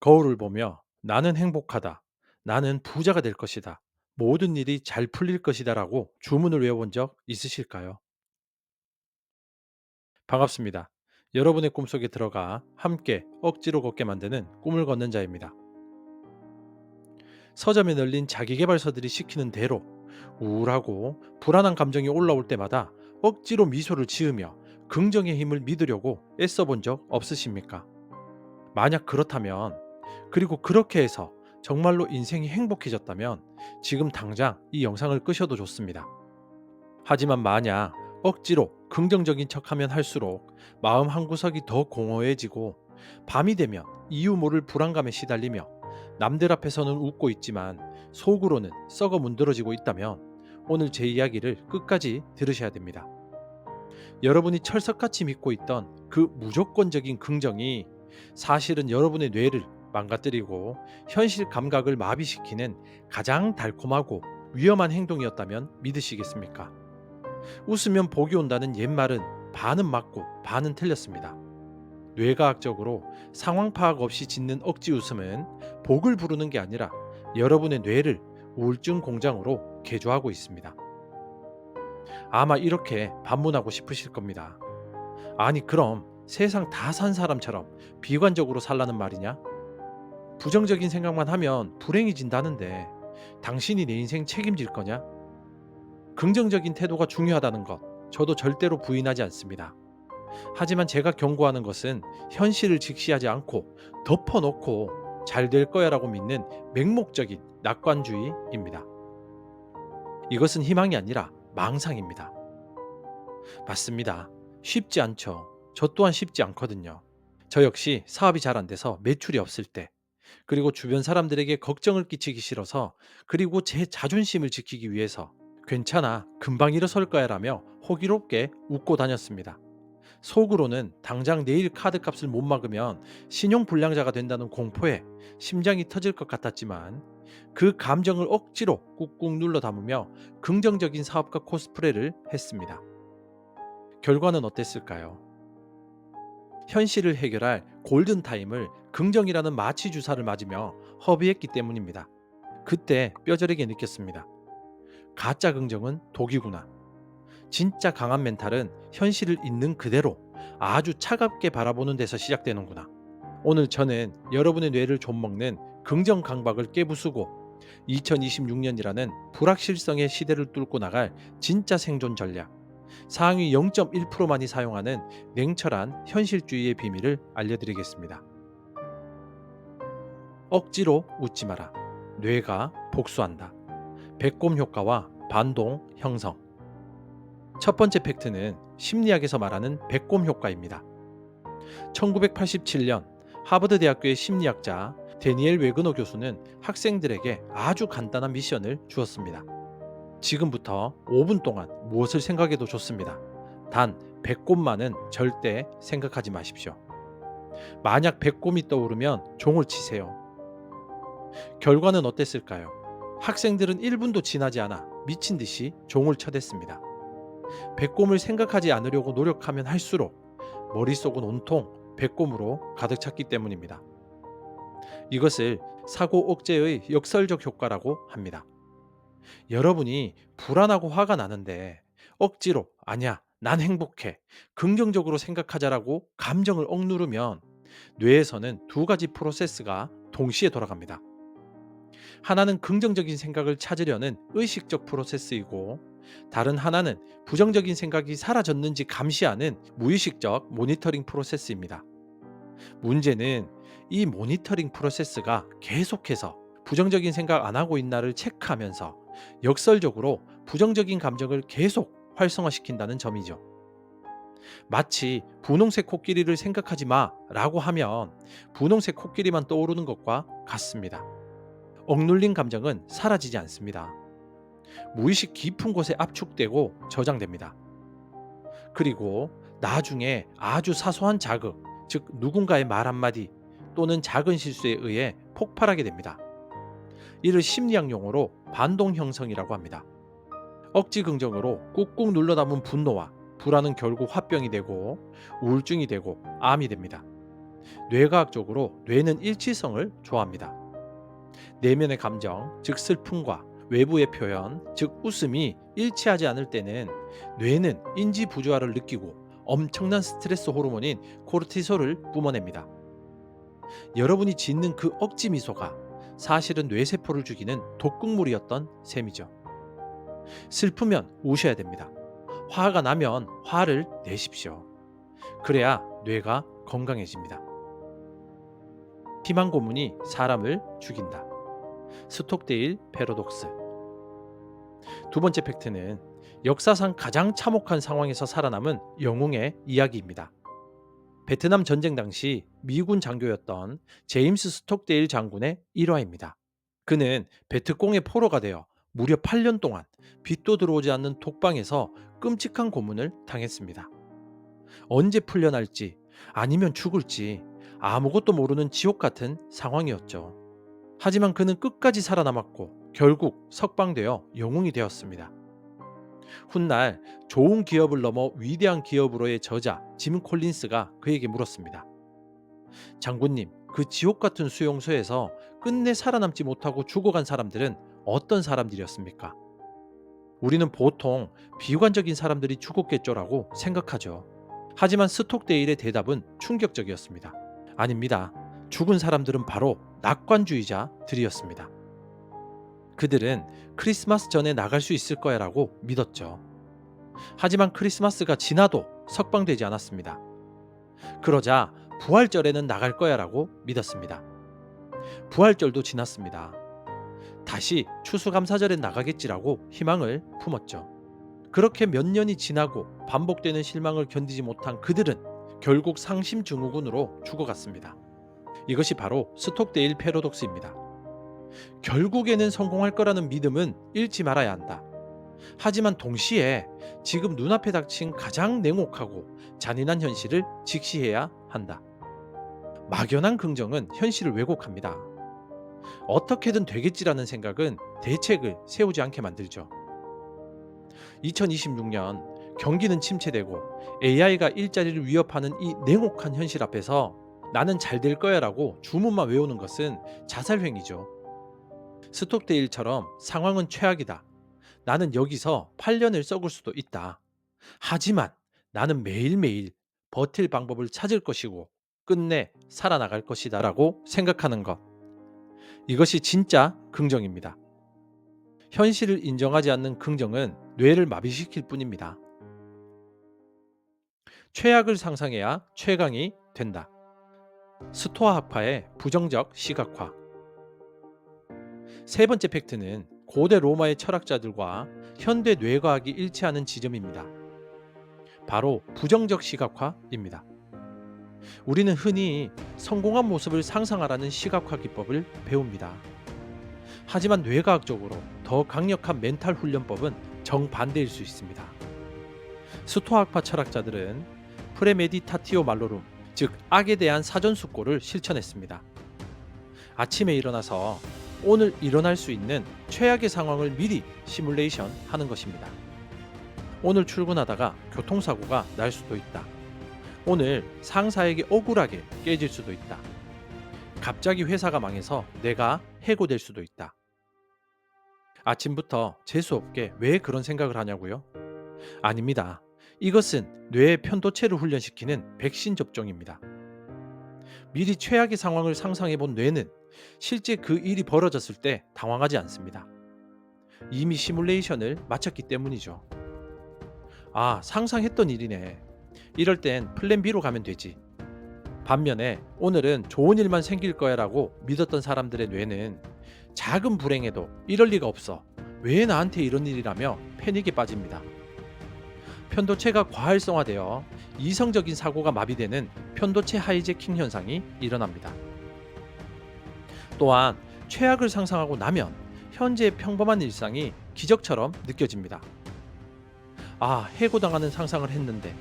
거울을 보며 나는 행복하다. 나는 부자가 될 것이다. 모든 일이 잘 풀릴 것이다라고 주문을 외워본 적 있으실까요? 반갑습니다. 여러분의 꿈속에 들어가 함께 억지로 걷게 만드는 꿈을 걷는 자입니다. 서점에 널린 자기계발서들이 시키는 대로 우울하고 불안한 감정이 올라올 때마다 억지로 미소를 지으며 긍정의 힘을 믿으려고 애써 본 적 없으십니까? 만약 그렇다면, 그리고 그렇게 해서 정말로 인생이 행복해졌다면 지금 당장 이 영상을 끄셔도 좋습니다. 하지만 만약 억지로 긍정적인 척하면 할수록 마음 한구석이 더 공허해지고 밤이 되면 이유 모를 불안감에 시달리며 남들 앞에서는 웃고 있지만 속으로는 썩어 문드러지고 있다면 오늘 제 이야기를 끝까지 들으셔야 됩니다. 여러분이 철석같이 믿고 있던 그 무조건적인 긍정이 사실은 여러분의 뇌를 망가뜨리고 현실 감각을 마비시키는 가장 달콤하고 위험한 행동이었다면 믿으시겠습니까? 웃으면 복이 온다는 옛말은 반은 맞고 반은 틀렸습니다. 뇌과학적으로 상황 파악 없이 짓는 억지 웃음은 복을 부르는 게 아니라 여러분의 뇌를 우울증 공장으로 개조하고 있습니다. 아마 이렇게 반문하고 싶으실 겁니다. 아니, 그럼 세상 다 산 사람처럼 비관적으로 살라는 말이냐? 부정적인 생각만 하면 불행해진다는데 당신이 내 인생 책임질 거냐? 긍정적인 태도가 중요하다는 것, 저도 절대로 부인하지 않습니다. 하지만 제가 경고하는 것은 현실을 직시하지 않고 덮어놓고 잘 될 거야라고 믿는 맹목적인 낙관주의입니다. 이것은 희망이 아니라 망상입니다. 맞습니다. 쉽지 않죠. 저 또한 쉽지 않거든요. 저 역시 사업이 잘 안 돼서 매출이 없을 때, 그리고 주변 사람들에게 걱정을 끼치기 싫어서, 그리고 제 자존심을 지키기 위해서 괜찮아, 금방 일어설 거야 라며 호기롭게 웃고 다녔습니다. 속으로는 당장 내일 카드값을 못 막으면 신용불량자가 된다는 공포에 심장이 터질 것 같았지만 그 감정을 억지로 꾹꾹 눌러 담으며 긍정적인 사업가 코스프레를 했습니다. 결과는 어땠을까요? 현실을 해결할 골든타임을 긍정이라는 마취 주사를 맞으며 허비했기 때문입니다. 그때 뼈저리게 느꼈습니다. 가짜 긍정은 독이구나. 진짜 강한 멘탈은 현실을 있는 그대로 아주 차갑게 바라보는 데서 시작되는구나. 오늘 저는 여러분의 뇌를 좀먹는 긍정 강박을 깨부수고 2026년이라는 불확실성의 시대를 뚫고 나갈 진짜 생존 전략, 상위 0.1%만이 사용하는 냉철한 현실주의의 비밀을 알려드리겠습니다. 억지로 웃지 마라. 뇌가 복수한다. 배꼽 효과와 반동 형성. 첫 번째 팩트는 심리학에서 말하는 배꼽 효과입니다. 1987년 하버드 대학교의 심리학자 데니엘 웨그너 교수는 학생들에게 아주 간단한 미션을 주었습니다. 지금부터 5분 동안 무엇을 생각해도 좋습니다. 단 배꼽만은 절대 생각하지 마십시오. 만약 배꼽이 떠오르면 종을 치세요. 결과는 어땠을까요? 학생들은 1분도 지나지 않아 미친 듯이 종을 쳐댔습니다. 배꼽을 생각하지 않으려고 노력하면 할수록 머릿속은 온통 배꼽으로 가득 찼기 때문입니다. 이것을 사고 억제의 역설적 효과라고 합니다. 여러분이 불안하고 화가 나는데 억지로 아니야, 난 행복해, 긍정적으로 생각하자라고 감정을 억누르면 뇌에서는 두 가지 프로세스가 동시에 돌아갑니다. 하나는 긍정적인 생각을 찾으려는 의식적 프로세스이고, 다른 하나는 부정적인 생각이 사라졌는지 감시하는 무의식적 모니터링 프로세스입니다. 문제는 이 모니터링 프로세스가 계속해서 부정적인 생각 안 하고 있나를 체크하면서 역설적으로 부정적인 감정을 계속 활성화시킨다는 점이죠. 마치 분홍색 코끼리를 생각하지 마 라고 하면 분홍색 코끼리만 떠오르는 것과 같습니다. 억눌린 감정은 사라지지 않습니다. 무의식 깊은 곳에 압축되고 저장됩니다. 그리고 나중에 아주 사소한 자극, 즉 누군가의 말 한마디 또는 작은 실수에 의해 폭발하게 됩니다. 이를 심리학 용어로 반동 형성이라고 합니다. 억지 긍정으로 꾹꾹 눌러 담은 분노와 불안은 결국 화병이 되고 우울증이 되고 암이 됩니다. 뇌과학적으로 뇌는 일치성을 좋아합니다. 내면의 감정, 즉 슬픔과 외부의 표현, 즉 웃음이 일치하지 않을 때는 뇌는 인지 부조화를 느끼고 엄청난 스트레스 호르몬인 코르티솔을 뿜어냅니다. 여러분이 짓는 그 억지 미소가 사실은 뇌세포를 죽이는 독극물이었던 셈이죠. 슬프면 우셔야 됩니다. 화가 나면 화를 내십시오. 그래야 뇌가 건강해집니다. 희망 고문이 사람을 죽인다. 스톡데일 패러독스. 두 번째 팩트는 역사상 가장 참혹한 상황에서 살아남은 영웅의 이야기입니다. 베트남 전쟁 당시 미군 장교였던 제임스 스톡데일 장군의 일화입니다. 그는 베트콩의 포로가 되어 무려 8년 동안 빛도 들어오지 않는 독방에서 끔찍한 고문을 당했습니다. 언제 풀려날지 아니면 죽을지 아무것도 모르는 지옥 같은 상황이었죠. 하지만 그는 끝까지 살아남았고 결국 석방되어 영웅이 되었습니다. 훗날 좋은 기업을 넘어 위대한 기업으로의 저자 짐 콜린스가 그에게 물었습니다. 장군님, 그 지옥 같은 수용소에서 끝내 살아남지 못하고 죽어간 사람들은 어떤 사람들이었습니까? 우리는 보통 비관적인 사람들이 죽었겠죠라고 생각하죠. 하지만 스톡데일의 대답은 충격적이었습니다. 아닙니다. 죽은 사람들은 바로 낙관주의자들이었습니다. 그들은 크리스마스 전에 나갈 수 있을 거야라고 믿었죠. 하지만 크리스마스가 지나도 석방되지 않았습니다. 그러자 부활절에는 나갈 거야라고 믿었습니다. 부활절도 지났습니다. 다시 추수감사절에 나가겠지라고 희망을 품었죠. 그렇게 몇 년이 지나고 반복되는 실망을 견디지 못한 그들은 결국 상심증후군으로 죽어갔습니다. 이것이 바로 스톡데일 패러독스입니다. 결국에는 성공할 거라는 믿음은 잃지 말아야 한다. 하지만 동시에 지금 눈앞에 닥친 가장 냉혹하고 잔인한 현실을 직시해야 한다. 막연한 긍정은 현실을 왜곡합니다. 어떻게든 되겠지라는 생각은 대책을 세우지 않게 만들죠. 2026년 경기는 침체되고 AI가 일자리를 위협하는 이 냉혹한 현실 앞에서 나는 잘 될 거야라고 주문만 외우는 것은 자살행위죠. 스톡데일처럼 상황은 최악이다. 나는 여기서 8년을 썩을 수도 있다. 하지만 나는 매일매일 버틸 방법을 찾을 것이고 끝내 살아나갈 것이다 라고 생각하는 것. 이것이 진짜 긍정입니다. 현실을 인정하지 않는 긍정은 뇌를 마비시킬 뿐입니다. 최악을 상상해야 최강이 된다. 스토아 학파의 부정적 시각화. 세 번째 팩트는 고대 로마의 철학자들과 현대 뇌과학이 일치하는 지점입니다. 바로 부정적 시각화입니다. 우리는 흔히 성공한 모습을 상상하라는 시각화 기법을 배웁니다. 하지만 뇌과학적으로 더 강력한 멘탈 훈련법은 정반대일 수 있습니다. 스토아학파 철학자들은 프레메디타티오 말로룸, 즉 악에 대한 사전숙고를 실천했습니다. 아침에 일어나서 오늘 일어날 수 있는 최악의 상황을 미리 시뮬레이션 하는 것입니다. 오늘 출근하다가 교통사고가 날 수도 있다. 오늘 상사에게 억울하게 깨질 수도 있다. 갑자기 회사가 망해서 내가 해고될 수도 있다. 아침부터 재수없게 왜 그런 생각을 하냐고요? 아닙니다. 이것은 뇌의 편도체를 훈련시키는 백신 접종입니다. 미리 최악의 상황을 상상해 본 뇌는 실제 그 일이 벌어졌을 때 당황하지 않습니다. 이미 시뮬레이션을 마쳤기 때문이죠. 아, 상상했던 일이네. 이럴 땐 플랜 B로 가면 되지. 반면에 오늘은 좋은 일만 생길 거야 라고 믿었던 사람들의 뇌는 작은 불행에도 이럴 리가 없어. 왜 나한테 이런 일이라며 패닉에 빠집니다. 편도체가 과활성화되어 이성적인 사고가 마비되는 편도체 하이제킹 현상이 일어납니다. 또한 최악을 상상하고 나면 현재의 평범한 일상이 기적처럼 느껴집니다. 아, 해고당하는 상상을 했는데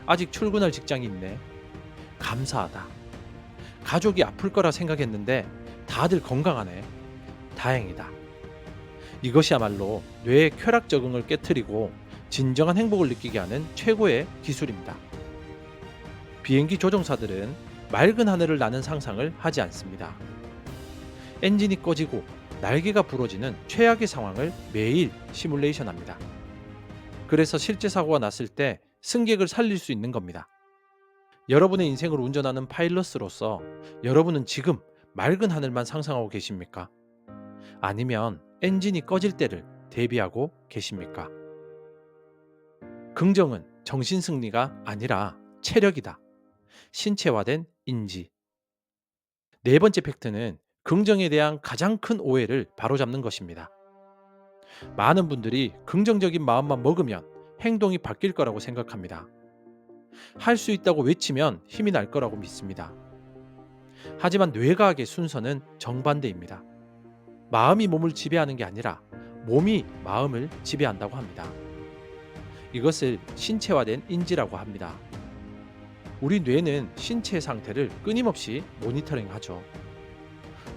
아직 출근할 직장이 있네. 감사하다. 가족이 아플 거라 생각했는데 다들 건강하네. 다행이다. 이것이야말로 뇌의 쾌락 적응을 깨트리고 진정한 행복을 느끼게 하는 최고의 기술입니다. 비행기 조종사들은 맑은 하늘을 나는 상상을 하지 않습니다. 엔진이 꺼지고 날개가 부러지는 최악의 상황을 매일 시뮬레이션합니다. 그래서 실제 사고가 났을 때 승객을 살릴 수 있는 겁니다. 여러분의 인생을 운전하는 파일럿으로서 여러분은 지금 맑은 하늘만 상상하고 계십니까? 아니면 엔진이 꺼질 때를 대비하고 계십니까? 긍정은 정신 승리가 아니라 체력이다. 신체화된 인지. 네 번째 팩트는 긍정에 대한 가장 큰 오해를 바로잡는 것입니다. 많은 분들이 긍정적인 마음만 먹으면 행동이 바뀔 거라고 생각합니다. 할 수 있다고 외치면 힘이 날 거라고 믿습니다. 하지만 뇌과학의 순서는 정반대입니다. 마음이 몸을 지배하는 게 아니라 몸이 마음을 지배한다고 합니다. 이것을 신체화된 인지라고 합니다. 우리 뇌는 신체 상태를 끊임없이 모니터링하죠.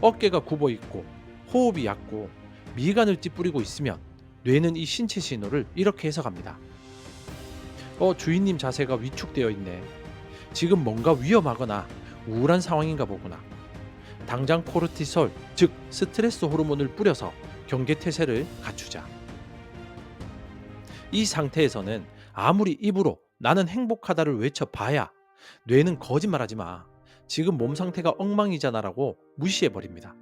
어깨가 굽어 있고 호흡이 얕고 미간을 찌푸리고 있으면 뇌는 이 신체 신호를 이렇게 해석합니다. 주인님 자세가 위축되어 있네. 지금 뭔가 위험하거나 우울한 상황인가 보구나. 당장 코르티솔, 즉 스트레스 호르몬을 뿌려서 경계태세를 갖추자. 이 상태에서는 아무리 입으로 나는 행복하다를 외쳐봐야 뇌는 거짓말하지 마. 지금 몸 상태가 엉망이잖아 라고 무시해버립니다.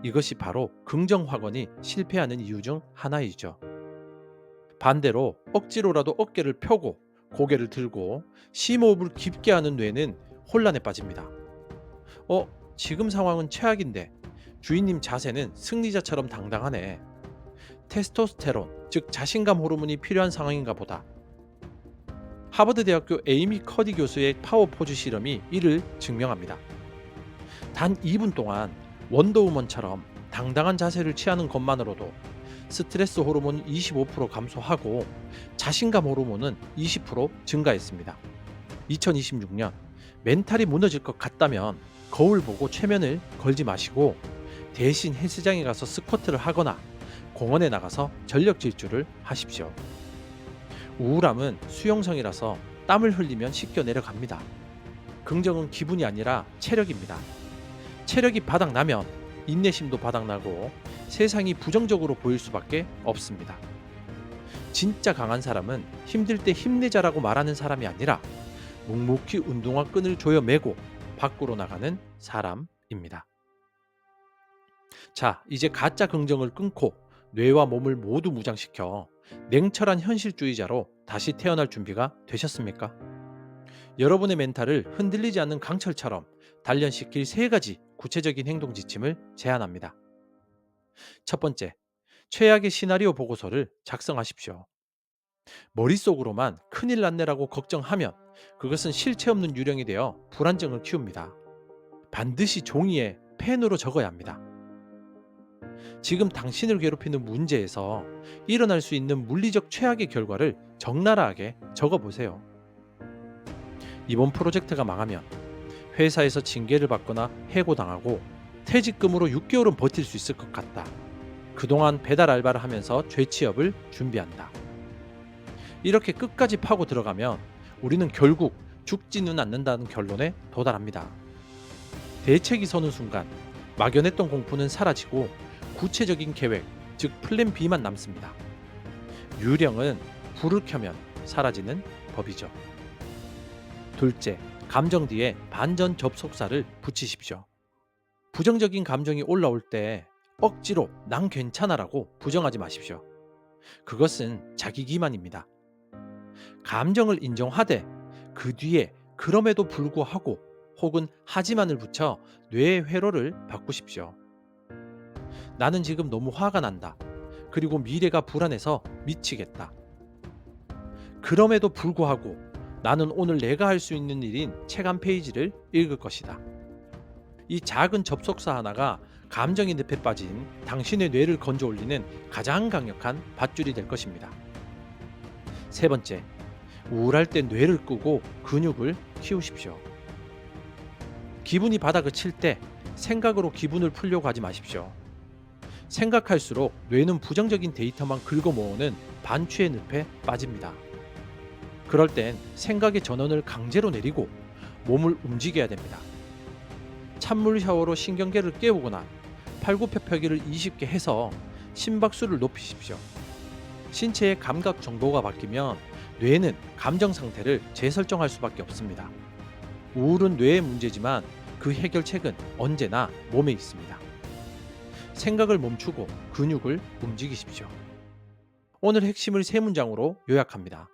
이것이 바로 긍정 확언이 실패하는 이유 중 하나이죠. 반대로 억지로라도 어깨를 펴고 고개를 들고 심호흡을 깊게 하는 뇌는 혼란에 빠집니다. 지금 상황은 최악인데 주인님 자세는 승리자처럼 당당하네. 테스토스테론, 즉 자신감 호르몬이 필요한 상황인가 보다. 하버드 대학교 에이미 커디 교수의 파워 포즈 실험이 이를 증명합니다. 단 2분 동안 원더우먼처럼 당당한 자세를 취하는 것만으로도 스트레스 호르몬은 25% 감소하고 자신감 호르몬은 20% 증가했습니다. 2026년 멘탈이 무너질 것 같다면 거울 보고 최면을 걸지 마시고 대신 헬스장에 가서 스쿼트를 하거나 공원에 나가서 전력 질주를 하십시오. 우울함은 수용성이라서 땀을 흘리면 씻겨 내려갑니다. 긍정은 기분이 아니라 체력입니다. 체력이 바닥나면 인내심도 바닥나고 세상이 부정적으로 보일 수밖에 없습니다. 진짜 강한 사람은 힘들 때 힘내자라고 말하는 사람이 아니라 묵묵히 운동화 끈을 조여매고 밖으로 나가는 사람입니다. 자, 이제 가짜 긍정을 끊고 뇌와 몸을 모두 무장시켜 냉철한 현실주의자로 다시 태어날 준비가 되셨습니까? 여러분의 멘탈을 흔들리지 않는 강철처럼 단련시킬 3가지 구체적인 행동 지침을 제안합니다. 첫 번째, 최악의 시나리오 보고서를 작성하십시오. 머릿속으로만 큰일 났네라고 걱정하면 그것은 실체 없는 유령이 되어 불안증을 키웁니다. 반드시 종이에 펜으로 적어야 합니다. 지금 당신을 괴롭히는 문제에서 일어날 수 있는 물리적 최악의 결과를 적나라하게 적어보세요. 이번 프로젝트가 망하면 회사에서 징계를 받거나 해고당하고 퇴직금으로 6개월은 버틸 수 있을 것 같다. 그동안 배달 알바를 하면서 재취업을 준비한다. 이렇게 끝까지 파고 들어가면 우리는 결국 죽지는 않는다는 결론에 도달합니다. 대책이 서는 순간 막연했던 공포는 사라지고 구체적인 계획, 즉 플랜 B만 남습니다. 유령은 불을 켜면 사라지는 법이죠. 둘째, 감정 뒤에 반전 접속사를 붙이십시오. 부정적인 감정이 올라올 때 억지로 난 괜찮아라고 부정하지 마십시오. 그것은 자기 기만입니다. 감정을 인정하되 그 뒤에 그럼에도 불구하고 혹은 하지만을 붙여 뇌의 회로를 바꾸십시오. 나는 지금 너무 화가 난다. 그리고 미래가 불안해서 미치겠다. 그럼에도 불구하고 나는 오늘 내가 할 수 있는 일인 책 한 페이지를 읽을 것이다. 이 작은 접속사 하나가 감정의 늪에 빠진 당신의 뇌를 건져 올리는 가장 강력한 밧줄이 될 것입니다. 세 번째, 우울할 때 뇌를 끄고 근육을 키우십시오. 기분이 바닥을 칠 때 생각으로 기분을 풀려고 하지 마십시오. 생각할수록 뇌는 부정적인 데이터만 긁어 모으는 반추의 늪에 빠집니다. 그럴 땐 생각의 전원을 강제로 내리고 몸을 움직여야 됩니다. 찬물 샤워로 신경계를 깨우거나 팔굽혀펴기를 20개 해서 심박수를 높이십시오. 신체의 감각 정도가 바뀌면 뇌는 감정 상태를 재설정할 수밖에 없습니다. 우울은 뇌의 문제지만 그 해결책은 언제나 몸에 있습니다. 생각을 멈추고 근육을 움직이십시오. 오늘 핵심을 세 문장으로 요약합니다.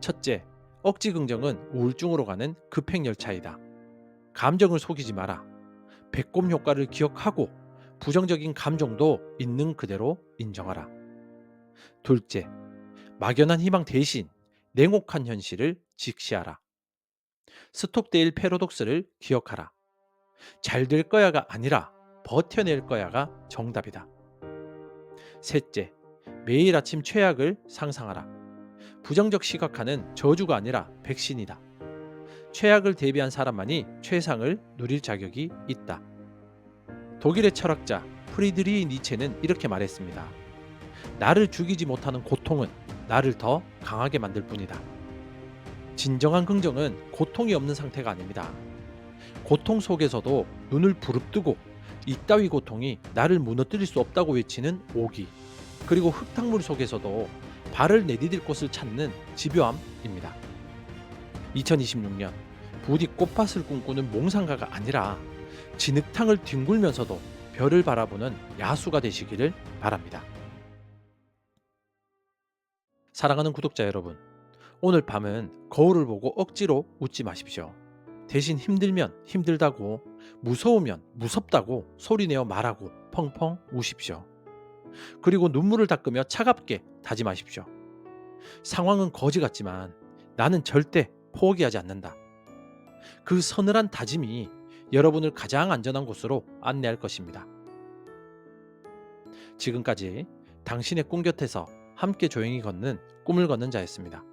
첫째, 억지 긍정은 우울증으로 가는 급행열차이다. 감정을 속이지 마라. 배꼽 효과를 기억하고 부정적인 감정도 있는 그대로 인정하라. 둘째, 막연한 희망 대신 냉혹한 현실을 직시하라. 스톡데일 패러독스를 기억하라. 잘 될 거야가 아니라 버텨낼 거야가 정답이다. 셋째, 매일 아침 최악을 상상하라. 부정적 시각화는 저주가 아니라 백신이다. 최악을 대비한 사람만이 최상을 누릴 자격이 있다. 독일의 철학자 프리드리히 니체는 이렇게 말했습니다. 나를 죽이지 못하는 고통은 나를 더 강하게 만들 뿐이다. 진정한 긍정은 고통이 없는 상태가 아닙니다. 고통 속에서도 눈을 부릅뜨고 이따위 고통이 나를 무너뜨릴 수 없다고 외치는 오기, 그리고 흙탕물 속에서도 발을 내디딜 곳을 찾는 집요함입니다. 2026년 부디 꽃밭을 꿈꾸는 몽상가가 아니라 진흙탕을 뒹굴면서도 별을 바라보는 야수가 되시기를 바랍니다. 사랑하는 구독자 여러분, 오늘 밤은 거울을 보고 억지로 웃지 마십시오. 대신 힘들면 힘들다고, 무서우면 무섭다고 소리내어 말하고 펑펑 우십시오. 그리고 눈물을 닦으며 차갑게 다짐하십시오. 상황은 거지 같지만 나는 절대 포기하지 않는다. 그 서늘한 다짐이 여러분을 가장 안전한 곳으로 안내할 것입니다. 지금까지 당신의 꿈 곁에서 함께 조용히 걷는 꿈을 걷는 자였습니다.